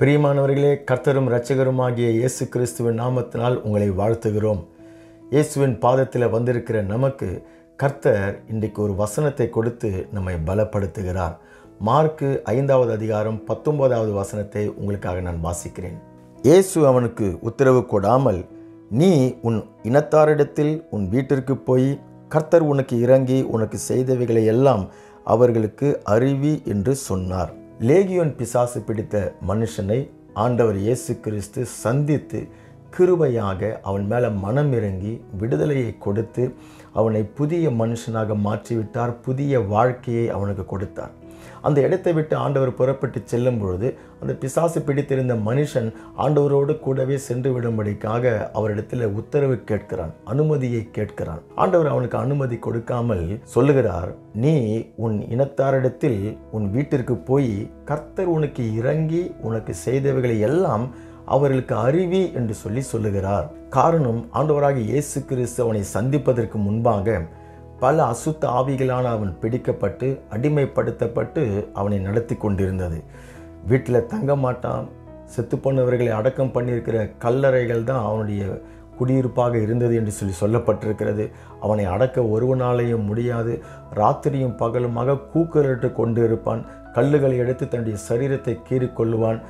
பிரியமானவர்களே, கர்த்தரும் இரட்சகருமாகிய இயேசு கிறிஸ்துவின் நாமத்தினால் உங்களை வாழ்த்துகிறோம். இயேசுவின் பாதத்தில் வந்திருக்கிற நமக்கு கர்த்தர் இன்றைக்கு ஒரு வசனத்தை கொடுத்து நம்மை பலப்படுத்துகிறார். மார்க்கு 5வது அதிகாரம் 19வது வசனத்தை உங்களுக்காக நான் வாசிக்கிறேன். இயேசு அவனுக்கு உத்தரவு கொடாமல், நீ உன் இனத்தாரிடத்தில் உன் வீட்டிற்கு போய் கர்த்தர் உனக்கு இறங்கி உனக்கு செய்தவைகளை எல்லாம் அவர்களுக்கு அறிவி என்று சொன்னார். லேகியோன் பிசாசு பிடித்த மனுஷனை ஆண்டவர் இயேசு கிறிஸ்து சந்தித்து கிருபையாக அவன் மேலே மனம் இறங்கி விடுதலையை கொடுத்து அவனை புதிய மனுஷனாக மாற்றிவிட்டார். புதிய வாழ்க்கையை அவனுக்கு கொடுத்தார். அந்த இடத்தை விட்டு ஆண்டவர் புறப்பட்டு செல்லும் பொழுது அந்த பிசாசு பிடித்திருந்த மனுஷன் ஆண்டவரோடு கூடவே சென்று விடும்படிக்காக அவரிடத்தில் உத்தரவு கேட்கிறான், அனுமதியை கேட்கிறான். ஆண்டவர் அவனுக்கு அனுமதி கொடுக்காமல் சொல்லுகிறார், நீ உன் இனத்தாரிடத்தில் உன் வீட்டிற்கு போய் கர்த்தர் உனக்கு இறங்கி உனக்கு செய்தவைகளை எல்லாம் அவர்களுக்கு அறிவி என்று சொல்லுகிறார். காரணம், ஆண்டவராகிய இயேசு கிறிஸ்து அவனை சந்திப்பதற்கு முன்பாக பல அசுத்த ஆவிகளான அவன் பிடிக்கப்பட்டு அடிமைப்படுத்தப்பட்டு அவனை நடத்தி கொண்டிருந்தது. வீட்டில் தங்க மாட்டான். செத்து போனவர்களை அடக்கம் பண்ணியிருக்கிற கல்லறைகள் தான் அவனுடைய குடியிருப்பாக இருந்தது என்று சொல்லப்பட்டிருக்கிறது. அவனை அடக்க ஒருவனாலேயும் முடியாது. ராத்திரியும் பகலுமாக கூக்குரலிட்டு கொண்டு இருப்பான். கல்லுகளை எடுத்து தன்னுடைய சரீரத்தை கீறிக்கொள்ளுவான்.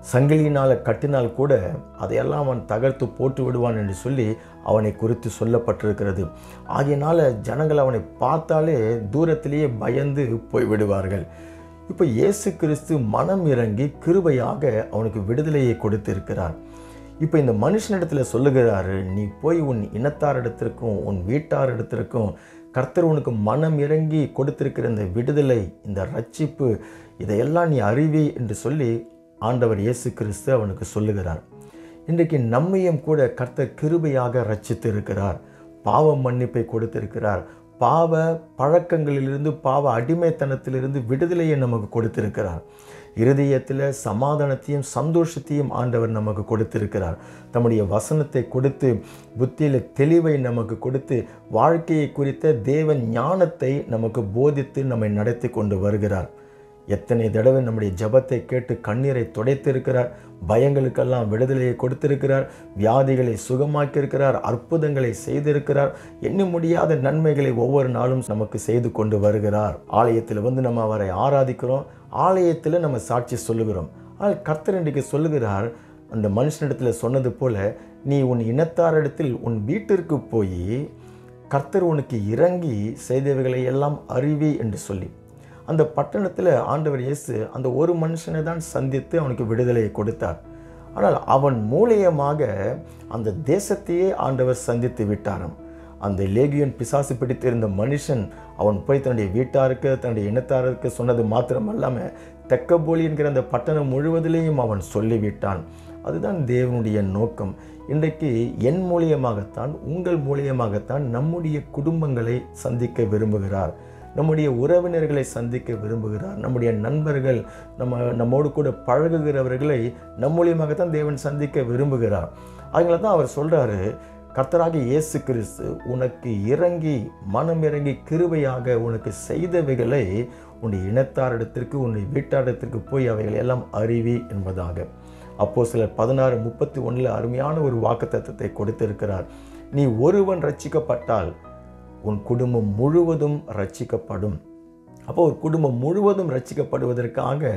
சங்கிலியினால் கட்டினால் கூட அதையெல்லாம் அவன் தகர்த்து போட்டு விடுவான் என்று சொல்லி அவனை குறித்து சொல்லப்பட்டிருக்கிறது. ஆகையினால ஜனங்கள் அவனை பார்த்தாலே தூரத்திலேயே பயந்து போய்விடுவார்கள். இப்போ இயேசு கிறிஸ்து மனம் இறங்கி கிருபையாக அவனுக்கு விடுதலையை கொடுத்திருக்கிறார். இப்போ இந்த மனுஷனிடத்தில் சொல்லுகிறாரு, நீ போய் உன் இனத்தாரிடத்திற்கும் உன் வீட்டாரிடத்திற்கும் கர்த்தர் உனக்கு மனம் இறங்கி கொடுத்திருக்கிற இந்த விடுதலை, இந்த ரட்சிப்பு, இதையெல்லாம் நீ அறிவி என்று சொல்லி ஆண்டவர் இயேசு கிறிஸ்து அவனுக்கு சொல்லுகிறார். இன்றைக்கு நம்மையும் கூட கர்த்தர் கிருபையாக ரட்சித்து இருக்கிறார். பாவ மன்னிப்பை கொடுத்திருக்கிறார். பாவ பழக்கங்களிலிருந்து, பாவ அடிமைத்தனத்திலிருந்து விடுதலையை நமக்கு கொடுத்திருக்கிறார். இருதயத்தில் சமாதானத்தையும் சந்தோஷத்தையும் ஆண்டவர் நமக்கு கொடுத்திருக்கிறார். தம்முடைய வசனத்தை கொடுத்து புத்தியில் தெளிவை நமக்கு கொடுத்து வாழ்க்கையை குறித்த தேவ ஞானத்தை நமக்கு போதித்து நம்மை நடத்தி கொண்டு வருகிறார். எத்தனை தடவை நம்முடைய ஜெபத்தை கேட்டு கண்ணீரை துடைத்திருக்கிறார். பயங்களுக்கெல்லாம் விடுதலையை கொடுத்திருக்கிறார். வியாதிகளை சுகமாக்கியிருக்கிறார். அற்புதங்களை செய்திருக்கிறார். எண்ண முடியாத நன்மைகளை ஒவ்வொரு நாளும் நமக்கு செய்து கொண்டு வருகிறார். ஆலயத்தில் நம்ம அவரை ஆராதிக்கிறோம். ஆலயத்தில் நம்ம சாட்சி சொல்லுகிறோம். ஆனால் கர்த்தர் இன்றைக்கு சொல்லுகிறார், அந்த மனுஷனிடத்தில் சொன்னது போல, நீ உன் இனத்தாரிடத்தில் உன் வீட்டிற்கு போய் கர்த்தர் உனக்கு இறங்கி செய்தவைகளை எல்லாம் அறிவி என்று சொல்லி, அந்த பட்டணத்தில் ஆண்டவர் இயேசு அந்த ஒரு மனுஷனை தான் சந்தித்து அவனுக்கு விடுதலையை கொடுத்தார். ஆனால் அவன் மூலியமாக அந்த தேசத்தையே ஆண்டவர் சந்தித்து விட்டாராம். அந்த லேகியோன் பிசாசு பிடித்திருந்த மனுஷன் அவன் போய் தன்னுடைய வீட்டாருக்கு தன்னுடைய இனத்தாருக்கு சொன்னது மாத்திரமல்லாமல் தெக்கப்போலி என்கிற அந்த பட்டணம் முழுவதிலேயும் அவன் சொல்லிவிட்டான். அதுதான் தேவனுடைய நோக்கம். இன்றைக்கு என் மூலியமாகத்தான், உங்கள் மூலியமாகத்தான் நம்முடைய குடும்பங்களை சந்திக்க விரும்புகிறார். நம்முடைய உறவினர்களை சந்திக்க விரும்புகிறார். நம்முடைய நண்பர்கள், நம்மோடு கூட பழகுகிறவர்களை நம் மூலியமாகத்தான் தேவன் சந்திக்க விரும்புகிறார். அதனால தான் அவர் சொல்கிறாரு, கர்த்தராகிய இயேசு கிறிஸ்து உனக்கு இறங்கி மனம் இறங்கி கிருபையாக உனக்கு செய்தவைகளை உன்னுடைய இனத்தாரிடத்திற்கு உன்னுடைய வீட்டாரிடத்திற்கு போய் அவைகளை எல்லாம் அறிவி என்பதாக. அப்போஸ்தலர் 16:31 அருமையான ஒரு வாக்குத்தத்தத்தை கொடுத்திருக்கிறார். நீ ஒருவன் ரட்சிக்கப்பட்டால் உன் குடும்பம் முழுவதும் ரட்சிக்கப்படும். அப்போ ஒரு குடும்பம் முழுவதும் ரட்சிக்கப்படுவதற்காக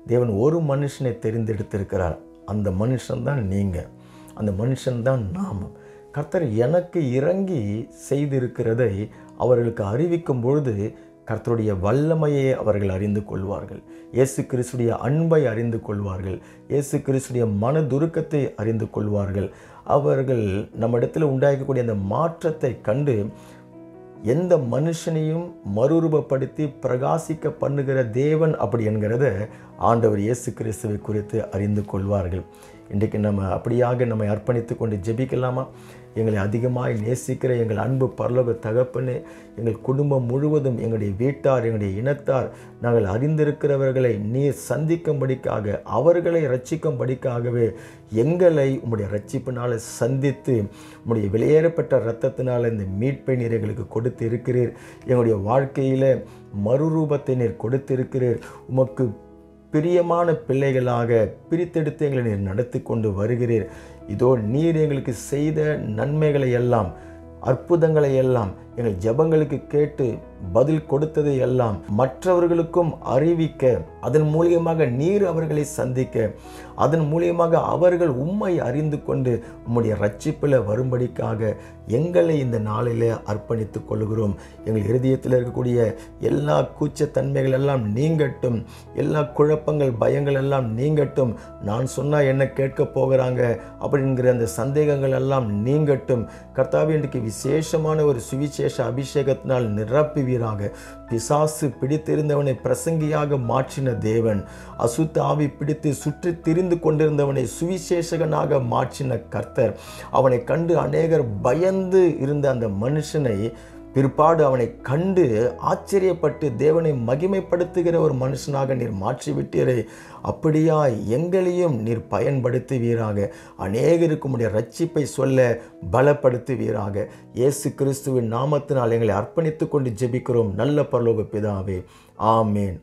தேவன் ஒரு மனுஷனை தெரிந்தெடுத்திருக்கிறார். அந்த மனுஷன்தான் நீங்கள், அந்த மனுஷன்தான் நாம். கர்த்தர் எனக்கு இறங்கி செய்திருக்கிறதை அவர்களுக்கு அறிவிக்கும் பொழுது கர்த்தருடைய வல்லமையை அவர்கள் அறிந்து கொள்வார்கள். இயேசு கிறிஸ்துடைய அன்பை அறிந்து கொள்வார்கள். இயேசு கிறிஸ்துடைய மனதுருக்கத்தை அறிந்து கொள்வார்கள். அவர்கள் நம்மிடத்தில் உண்டாக்கக்கூடிய அந்த மாற்றத்தை கண்டு எந்த மனுஷனையும் மறுரூபப்படுத்தி பிரகாசிக்க பண்ணுகிற தேவன் அப்படி என்கிறத ஆண்டவர் இயேசு கிறிஸ்துவை குறித்து அறிந்து கொள்வார்கள். இன்றைக்கு நம்ம அப்படியாக நம்மை அர்ப்பணித்து கொண்டு ஜெபிக்கலாமா? எங்களை அதிகமாக நேசிக்கிற எங்கள் அன்பு பரலோக தகப்பனே, எங்கள் குடும்பம் முழுவதும், எங்களுடைய வீட்டார், எங்களுடைய இனத்தார், நாங்கள் அறிந்திருக்கிறவர்களை நீர் சந்திக்கும்படிக்காக, அவர்களை ரட்சிக்கும்படிக்காகவே எங்களை உம்முடைய ரட்சிப்பினால் சந்தித்து உம்முடைய வெளியேறப்பட்ட இரத்தத்தினால் இந்த மீட்பை நீர் எங்களுக்கு கொடுத்து இருக்கிறீர். எங்களுடைய வாழ்க்கையில் மறுரூபத்தை நீர் கொடுத்திருக்கிறீர். உமக்கு பிரியமான பிள்ளைகளாக பிரித்தெடுத்து எங்களை நீர் நடத்தி கொண்டு வருகிறீர். இதோ நீர் எங்களுக்கு செய்த நன்மைகளை எல்லாம், அற்புதங்களை எல்லாம், எங்கள் ஜெபங்களுக்கு கேட்டு பதில் கொடுத்ததை எல்லாம் மற்றவர்களுக்கும் அறிவிக்க, அதன் மூலியமாக நீர் அவர்களை சந்திக்க, அதன் மூலியமாக அவர்கள் உம்மை அறிந்து கொண்டு உம்முடைய ரட்சிப்பில் வரும்படிக்காக எங்களை இந்த நாளில் அர்ப்பணித்துக் கொள்கிறோம். எங்கள் இருதயத்தில் இருக்கக்கூடிய எல்லா கூச்சத்தன்மைகள் எல்லாம் நீங்கட்டும், எல்லா குழப்பங்கள் பயங்கள் எல்லாம் நீங்கட்டும். நான் சொன்னால் என்ன கேட்க போகிறாங்க அப்படிங்கிற அந்த சந்தேகங்கள் எல்லாம் நீங்கட்டும். கர்த்தாவே, இன்றைக்கு விசேஷமான ஒரு சுவிசேஷ அபிஷேகத்தினால் நிரப்புவீராக. பிசாசு பிடித்திருந்தவனை பிரசங்கியாக மாற்றின தேவன், அசுத்த ஆவி பிடித்து சுற்றி திரிந்து கொண்டிருந்தவனை சுவிசேஷகனாக மாற்றின கர்த்தர், அவனை கண்டு அநேகர் பயந்து இருந்த அந்த மனுஷனை பிற்பாடு அவனை கண்டு ஆச்சரியப்பட்டு தேவனை மகிமைப்படுத்துகிற ஒரு மனுஷனாக நீர் மாற்றிவிட்டீரே. அப்படியா எங்களையும் நீர் பயன்படுத்துவீராக. அநேகருக்கு உம்முடைய ரட்சிப்பை சொல்ல பலப்படுத்துவீராக. இயேசு கிறிஸ்துவின் நாமத்தினால் எங்களை அர்ப்பணித்துக் கொண்டு ஜெபிக்கிறோம் நல்ல பரலோக பிதாவே. ஆமேன்.